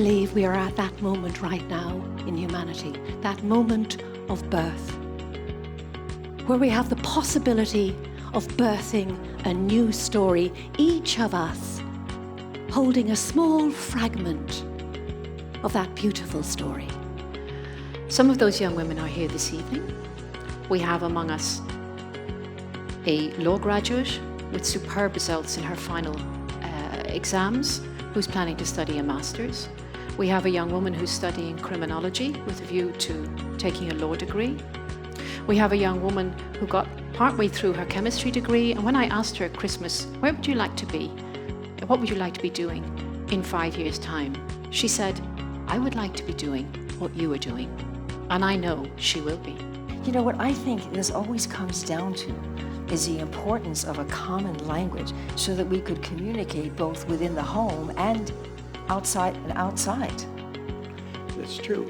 believe we are at that moment right now in humanity, that moment of birth, where we have the possibility of birthing a new story, each of us holding a small fragment of that beautiful story. Some of those young women are here this evening. We have among us a law graduate with superb results in her final exams, who's planning to study a master's. We have a young woman who's studying criminology with a view to taking a law degree. We have a young woman who got partway through her chemistry degree, and when I asked her at Christmas, where would you like to be? What would you like to be doing in 5 years' time? She said, I would like to be doing what you are doing. And I know she will be. You know, what I think this always comes down to is the importance of a common language so that we could communicate both within the home and outside. That's true.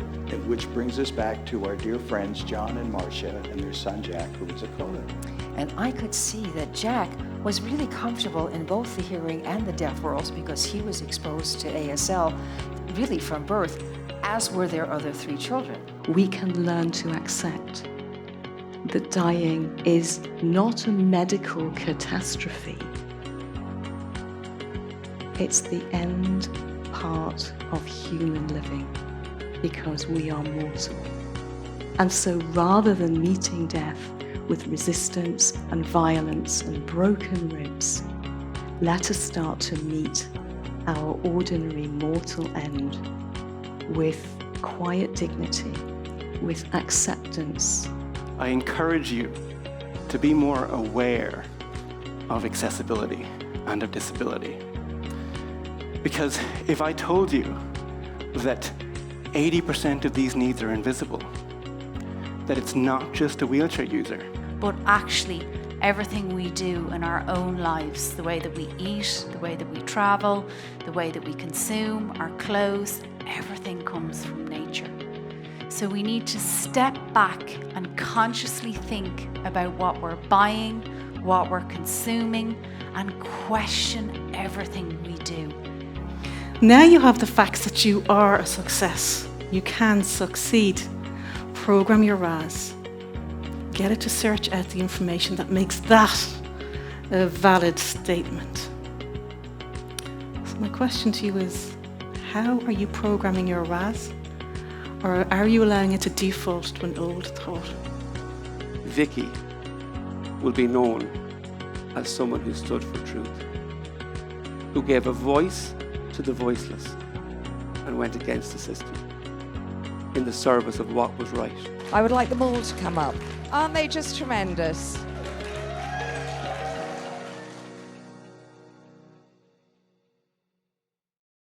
Which brings us back to our dear friends John and Marcia and their son Jack, who is a coder. And I could see that Jack was really comfortable in both the hearing and the deaf worlds because he was exposed to ASL really from birth, as were their other 3 children. We can learn to accept that dying is not a medical catastrophe. It's the end part of human living because we are mortal. And so rather than meeting death with resistance and violence and broken ribs, let us start to meet our ordinary mortal end with quiet dignity, with acceptance. I encourage you to be more aware of accessibility and of disability. Because if I told you that 80% of these needs are invisible, that it's not just a wheelchair user, but actually everything we do in our own lives, the way that we eat, the way that we travel, the way that we consume, our clothes, everything comes from nature. So we need to step back and consciously think about what we're buying, what we're consuming, and question everything we do. Now you have the facts that you are a success. You can succeed. Program your RAS. Get it to search out the information that makes that a valid statement. So my question to you is, how are you programming your RAS? Or are you allowing it to default to an old thought? Vicky will be known as someone who stood for truth, who gave a voice to the voiceless and went against the system in the service of what was right. I would like them all to come up. Aren't they just tremendous?